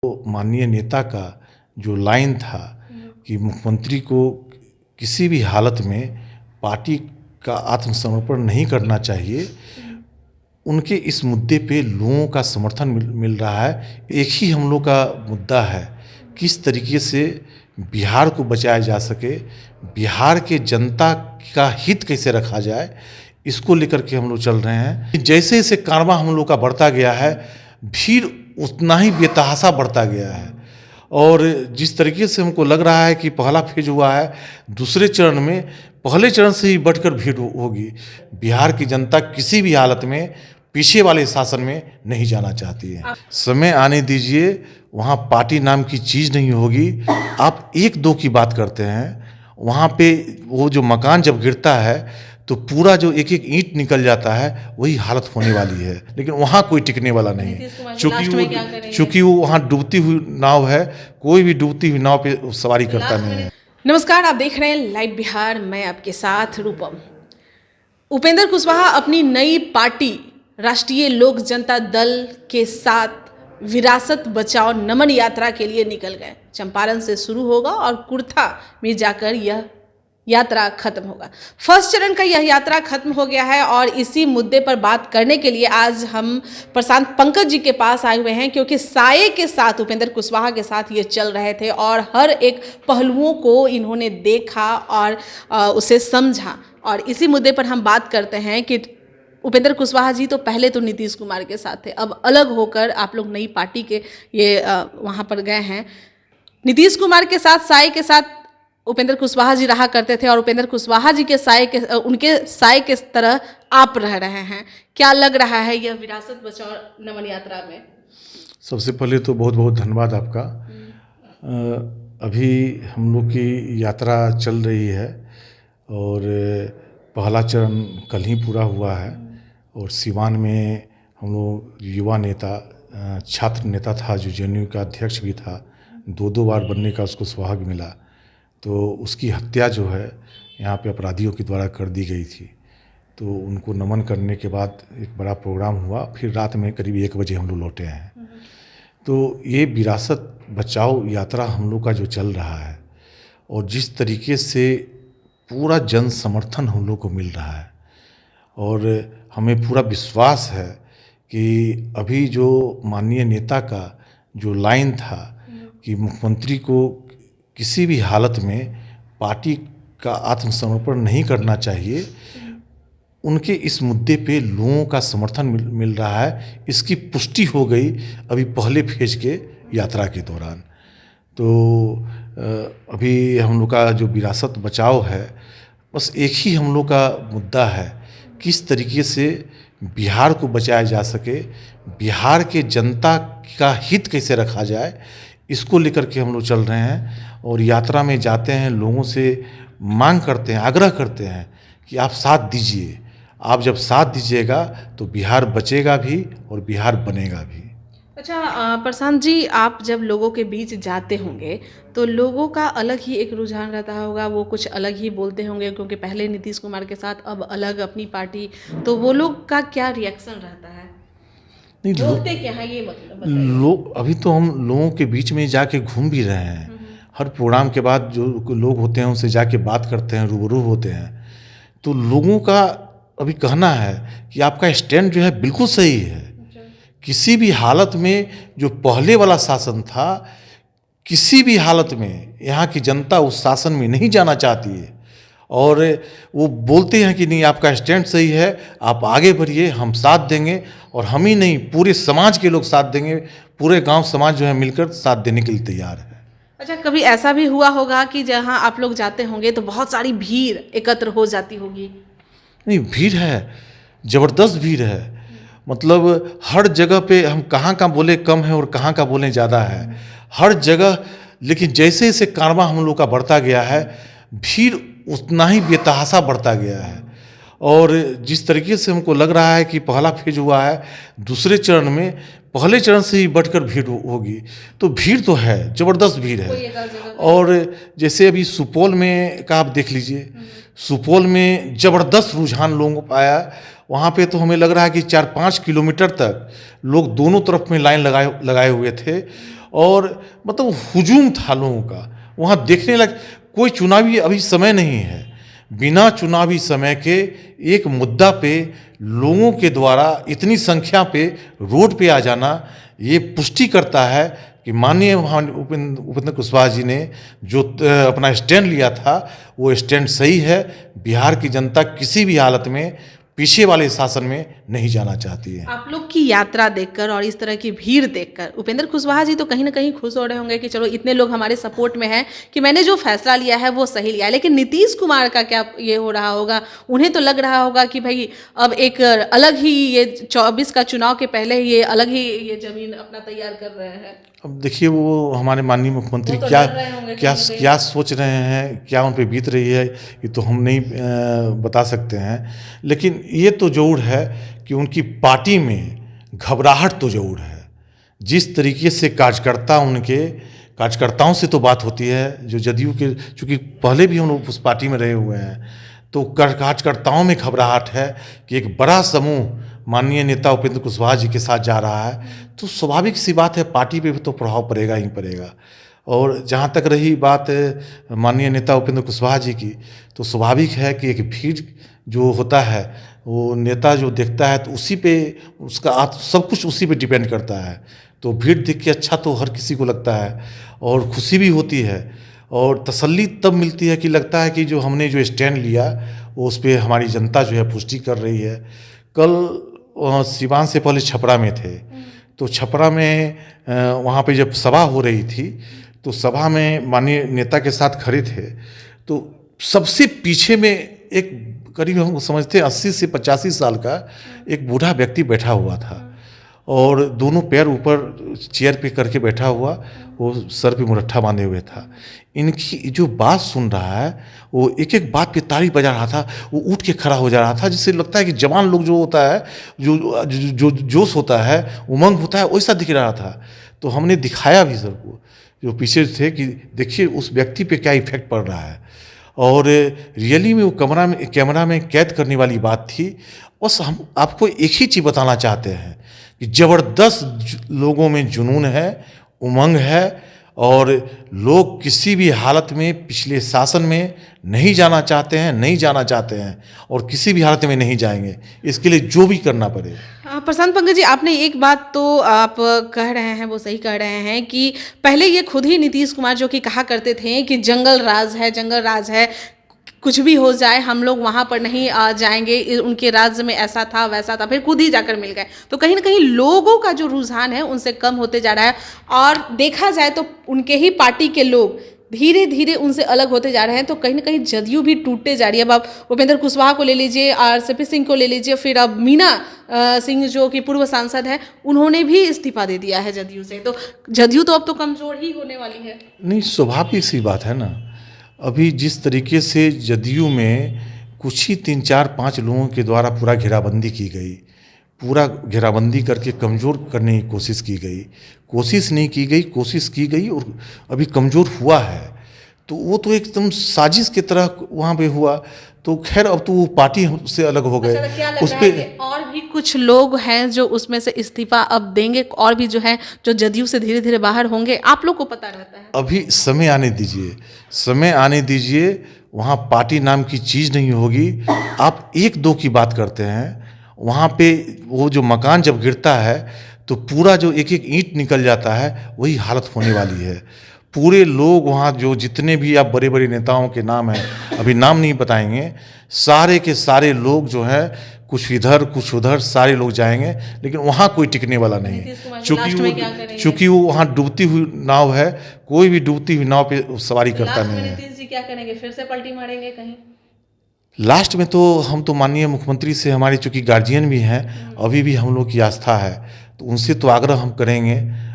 तो माननीय नेता का जो लाइन था कि मुख्यमंत्री को किसी भी हालत में पार्टी का आत्मसमर्पण नहीं करना चाहिए, उनके इस मुद्दे पे लोगों का समर्थन मिल रहा है। एक ही हम लोग का मुद्दा है, किस तरीके से बिहार को बचाया जा सके, बिहार के जनता का हित कैसे रखा जाए, इसको लेकर के हम लोग चल रहे हैं। जैसे जैसे कारवां हम लोग का बढ़ता गया है, भीड़ उतना ही बेतहाशा बढ़ता गया है। और जिस तरीके से हमको लग रहा है कि पहला फेज हुआ है, दूसरे चरण में पहले चरण से ही बढ़कर भीड़ होगी। बिहार की जनता किसी भी हालत में पीछे वाले शासन में नहीं जाना चाहती है। समय आने दीजिए, वहाँ पार्टी नाम की चीज़ नहीं होगी। आप एक दो की बात करते हैं, वहाँ पे वो जो मकान जब गिरता है तो पूरा जो एक एक ईंट निकल जाता है, वही हालत होने वाली है। लेकिन वहाँ कोई टिकने वाला नहीं है, चूँकि वो वहाँ डूबती हुई नाव है, कोई भी डूबती हुई नाव पे सवारी करता नहीं है। नमस्कार, आप देख रहे हैं लाइव बिहार, मैं आपके साथ रूपम। उपेंद्र कुशवाहा अपनी नई पार्टी राष्ट्रीय लोक जनता दल के साथ विरासत बचाओ नमन यात्रा के लिए निकल गए। चंपारण से शुरू होगा और कुर्था में जाकर यह यात्रा खत्म होगा। फर्स्ट चरण का यह यात्रा खत्म हो गया है और इसी मुद्दे पर बात करने के लिए आज हम प्रशांत पंकज जी के पास आए हुए हैं, क्योंकि साये के साथ उपेंद्र कुशवाहा के साथ ये चल रहे थे और हर एक पहलुओं को इन्होंने देखा और उसे समझा। और इसी मुद्दे पर हम बात करते हैं कि उपेंद्र कुशवाहा जी तो पहले तो नीतीश कुमार के साथ थे, अब अलग होकर आप लोग नई पार्टी के ये वहाँ पर गए हैं। नीतीश कुमार के साथ, साये के साथ उपेंद्र कुशवाहा जी रहा करते थे और उपेंद्र कुशवाहा जी के उनके साये के तरह आप रह रहे हैं। क्या लग रहा है यह विरासत बचाओ नमन यात्रा में? सबसे पहले तो बहुत बहुत धन्यवाद आपका। अभी हम लोग की यात्रा चल रही है और पहला चरण कल ही पूरा हुआ है और सिवान में हम लोग युवा नेता, छात्र नेता था जो जेएनयू का अध्यक्ष भी था, 2 बार बनने का उसको सौभाग्य मिला। तो उसकी हत्या जो है यहाँ पे अपराधियों के द्वारा कर दी गई थी। तो उनको नमन करने के बाद एक बड़ा प्रोग्राम हुआ, फिर रात में करीब 1 बजे हम लोग लौटे हैं। तो ये विरासत बचाओ यात्रा हम लोग का जो चल रहा है और जिस तरीके से पूरा जन समर्थन हम लोग को मिल रहा है और हमें पूरा विश्वास है कि अभी जो माननीय नेता का जो लाइन था कि मुख्यमंत्री को किसी भी हालत में पार्टी का आत्मसमर्पण नहीं करना चाहिए, उनके इस मुद्दे पे लोगों का समर्थन मिल रहा है। इसकी पुष्टि हो गई अभी पहले फेज के यात्रा के दौरान। तो अभी हम लोग का जो विरासत बचाओ है, बस एक ही हम लोग का मुद्दा है, किस तरीके से बिहार को बचाया जा सके, बिहार के जनता का हित कैसे रखा जाए, इसको लेकर के हम लोग चल रहे हैं। और यात्रा में जाते हैं, लोगों से मांग करते हैं, आग्रह करते हैं कि आप साथ दीजिए। आप जब साथ दीजिएगा तो बिहार बचेगा भी और बिहार बनेगा भी। अच्छा प्रशांत जी, आप जब लोगों के बीच जाते होंगे तो लोगों का अलग ही एक रुझान रहता होगा, वो कुछ अलग ही बोलते होंगे, क्योंकि पहले नीतीश कुमार के साथ अब अलग अपनी पार्टी, तो वो लोग का क्या रिएक्शन रहता है? नहीं, बोलते क्या है ये मतलब लोग अभी तो हम लोगों के बीच में जाके घूम भी रहे हैं। हर प्रोग्राम के बाद जो लोग होते हैं उनसे जाके बात करते हैं, रूबरू होते हैं। तो लोगों का अभी कहना है कि आपका स्टैंड जो है बिल्कुल सही है। किसी भी हालत में जो पहले वाला शासन था, किसी भी हालत में यहाँ की जनता उस शासन में नहीं जाना चाहती है और वो बोलते हैं कि नहीं, आपका स्टैंड सही है, आप आगे बढ़िए, हम साथ देंगे। और हम ही नहीं, पूरे समाज के लोग साथ देंगे, पूरे गांव समाज जो है मिलकर साथ देने के लिए तैयार है। अच्छा, कभी ऐसा भी हुआ होगा कि जहां आप लोग जाते होंगे तो बहुत सारी भीड़ एकत्र हो जाती होगी? नहीं, भीड़ है, ज़बरदस्त भीड़ है। मतलब हर जगह पे हम कहाँ का बोले कम है और कहाँ का बोले ज़्यादा है, हर जगह। लेकिन जैसे जैसे कारवां हम लोग का बढ़ता गया है, भीड़ उतना ही बेतहाशा बढ़ता गया है। और जिस तरीके से हमको लग रहा है कि पहला फेज हुआ है, दूसरे चरण में पहले चरण से ही बढ़कर भीड़ होगी। तो भीड़ तो है, ज़बरदस्त भीड़ है। और जैसे अभी सुपौल में का आप देख लीजिए, सुपौल में ज़बरदस्त रुझान लोगों को आया। वहाँ पे तो हमें लग रहा है कि 4-5 किलोमीटर तक लोग दोनों तरफ में लाइन लगाए हुए थे और मतलब हुजूम था लोगों का। वहाँ देखने लग, कोई चुनावी अभी समय नहीं है, बिना चुनावी समय के एक मुद्दा पे लोगों के द्वारा इतनी संख्या पे रोड पे आ जाना, ये पुष्टि करता है कि माननीय उपेंद्र कुशवाहा जी ने जो अपना स्टैंड लिया था वो स्टैंड सही है। बिहार की जनता किसी भी हालत में पीछे वाले शासन में नहीं जाना चाहती है। आप लोग की यात्रा देखकर और इस तरह की भीड़ देखकर उपेंद्र कुशवाहा जी तो कहीं ना कहीं खुश हो रहे होंगे कि चलो इतने लोग हमारे सपोर्ट में हैं कि मैंने जो फैसला लिया है वो सही लिया है। लेकिन नीतीश कुमार का क्या ये हो रहा होगा? उन्हें तो लग रहा होगा कि भाई अब एक अलग ही ये 24 का चुनाव के पहले ये अलग ही ये जमीन अपना तैयार कर रहे हैं। अब देखिए वो हमारे माननीय मुख्यमंत्री वो तो क्या डर रहे होंगे क्या कहीं ना कहीं। क्या सोच रहे हैं, क्या उन पे बीत रही है, ये तो हम नहीं बता सकते हैं। लेकिन ये तो जरूर है कि उनकी पार्टी में घबराहट तो जरूर है। जिस तरीके से कार्यकर्ताओं से तो बात होती है जो जदयू के, चूँकि पहले भी हम लोग उस पार्टी में रहे हुए हैं, तो कार्यकर्ताओं में घबराहट है कि एक बड़ा समूह माननीय नेता उपेंद्र कुशवाहा जी के साथ जा रहा है, तो स्वाभाविक सी बात है पार्टी पे भी तो प्रभाव पड़ेगा ही पड़ेगा। और जहाँ तक रही बात माननीय नेता उपेंद्र कुशवाहा जी की, तो स्वाभाविक है कि एक भीड़ जो होता है वो नेता जो देखता है तो उसी पे उसका सब कुछ उसी पे डिपेंड करता है। तो भीड़ देख के अच्छा तो हर किसी को लगता है और खुशी भी होती है और तसल्ली तब मिलती है कि लगता है कि जो हमने जो स्टैंड लिया वो उस पर हमारी जनता जो है पुष्टि कर रही है। कल सिवान से पहले छपरा में थे, तो छपरा में वहाँ पे जब सभा हो रही थी तो सभा में माननीय नेता के साथ खड़े थे, तो सबसे पीछे में एक करीब हम समझते हैं 80 से 85 साल का एक बूढ़ा व्यक्ति बैठा हुआ था और दोनों पैर ऊपर चेयर पे करके बैठा हुआ, वो सर पे मुरट्ठा बांधे हुए था। इनकी जो बात सुन रहा है वो एक एक बात पे ताली बजा रहा था, वो उठ के खड़ा हो जा रहा था, जिससे लगता है कि जवान लोग जो होता है, जो जोश होता है, उमंग होता है, वैसा दिख रहा था। तो हमने दिखाया भी सबको जो पीछे थे कि देखिए उस व्यक्ति पे क्या इफेक्ट पड़ रहा है। और रियली में वो कैमरा में कैद करने वाली बात थी। बस हम आपको एक ही चीज़ बताना चाहते हैं कि ज़बरदस्त लोगों में जुनून है, उमंग है और लोग किसी भी हालत में पिछले शासन में नहीं जाना चाहते हैं और किसी भी हालत में नहीं जाएंगे, इसके लिए जो भी करना पड़े। प्रशांत पंकज जी, आपने एक बात तो आप कह रहे हैं वो सही कह रहे हैं कि पहले ये खुद ही नीतीश कुमार जो कि कहा करते थे कि जंगल राज है, कुछ भी हो जाए हम लोग वहाँ पर नहीं जाएंगे, उनके राज्य में ऐसा था वैसा था, फिर खुद ही जाकर मिल गए। तो कहीं ना कहीं लोगों का जो रुझान है उनसे कम होते जा रहा है और देखा जाए तो उनके ही पार्टी के लोग धीरे धीरे उनसे अलग होते जा रहे हैं। तो कहीं ना कहीं जदयू भी टूटते जा रही है। अब आप उपेंद्र कुशवाहा को ले लीजिए, आरसीपी सिंह को ले लीजिए, फिर अब मीना सिंह जो कि पूर्व सांसद है, उन्होंने भी इस्तीफा दे दिया है जदयू से। तो जदयू तो अब तो कमजोर ही होने वाली है। नहीं, स्वाभाविक सी बात है ना। अभी जिस तरीके से जदयू में कुछ ही 3-4-5 लोगों के द्वारा पूरा घेराबंदी की गई, पूरा घेराबंदी करके कमज़ोर करने की कोशिश की गई, कोशिश की गई और अभी कमज़ोर हुआ है, तो वो तो एकदम साजिश की तरह वहाँ पे हुआ। तो खैर अब तो वो पार्टी से अलग हो गए। अच्छा, क्या लग रहा है कि और भी कुछ लोग हैं जो उसमें से इस्तीफा अब देंगे, और भी जो है जो जदयू से धीरे धीरे बाहर होंगे? आप लोग को पता रहता है? अभी समय आने दीजिए, वहाँ पार्टी नाम की चीज़ नहीं होगी। आप 1-2 की बात करते हैं, वहाँ पे वो जो मकान जब गिरता है तो पूरा जो एक एक ईंट निकल जाता है, वही हालत होने वाली है। पूरे लोग वहाँ जो जितने भी आप बड़े बड़े नेताओं के नाम हैं, अभी नाम नहीं बताएंगे, सारे के सारे लोग जो हैं कुछ इधर कुछ उधर सारे लोग जाएंगे, लेकिन वहाँ कोई टिकने वाला नहीं है। चूँकि वो वहाँ डूबती हुई नाव है, कोई भी डूबती हुई नाव पे सवारी करता नहीं है। नीतीश जी क्या करेंगे? फिर से पलटी मारेंगे कहीं? लास्ट में तो हम तो माननीय मुख्यमंत्री से हमारे चूँकि गार्जियन भी हैं, अभी भी हम लोग की आस्था है, तो उनसे तो आग्रह हम करेंगे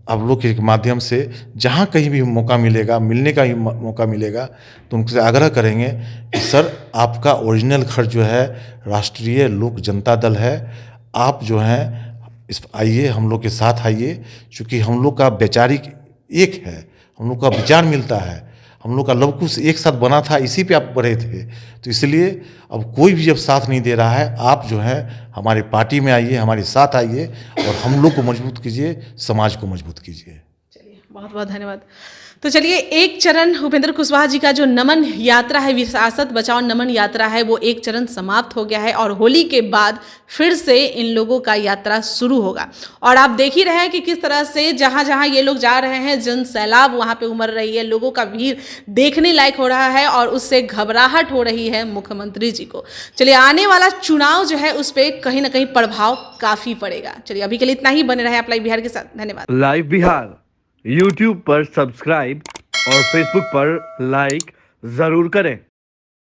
आप लोग के माध्यम से, जहाँ कहीं भी मौका मिलेगा, मिलने का ही मौका मिलेगा, तो उनसे आग्रह करेंगे कि सर आपका ओरिजिनल घर जो है राष्ट्रीय लोक जनता दल है, आप जो हैं इस आइए, हम लोग के साथ आइए। चूँकि हम लोग का वैचारिक एक है, हम लोग का विचार मिलता है, हम लोग का लवकुश एक साथ बना था, इसी पे आप बढ़े थे। तो इसलिए अब कोई भी जब साथ नहीं दे रहा है, आप जो है हमारे पार्टी में आइए, हमारे साथ आइए और हम लोग को मजबूत कीजिए, समाज को मजबूत कीजिए। बहुत बहुत धन्यवाद। तो चलिए, एक चरण उपेंद्र कुशवाहा जी का जो नमन यात्रा है, विरासत बचाओ नमन यात्रा है, वो एक चरण समाप्त हो गया है और होली के बाद फिर से इन लोगों का यात्रा शुरू होगा। और आप देख ही रहे हैं कि किस तरह से जहाँ जहाँ ये लोग जा रहे हैं, जन सैलाब वहाँ पे उमड़ रही है, लोगों का भीड़ देखने लायक हो रहा है और उससे घबराहट हो रही है मुख्यमंत्री जी को। चलिए, आने वाला चुनाव जो है उस पर कहीं ना कहीं प्रभाव काफ़ी पड़ेगा। चलिए, अभी के लिए इतना ही। बने रहे आप लाइव बिहार के साथ। धन्यवाद। लाइव बिहार यूट्यूब पर सब्सक्राइब और फेसबुक पर लाइक जरूर करें।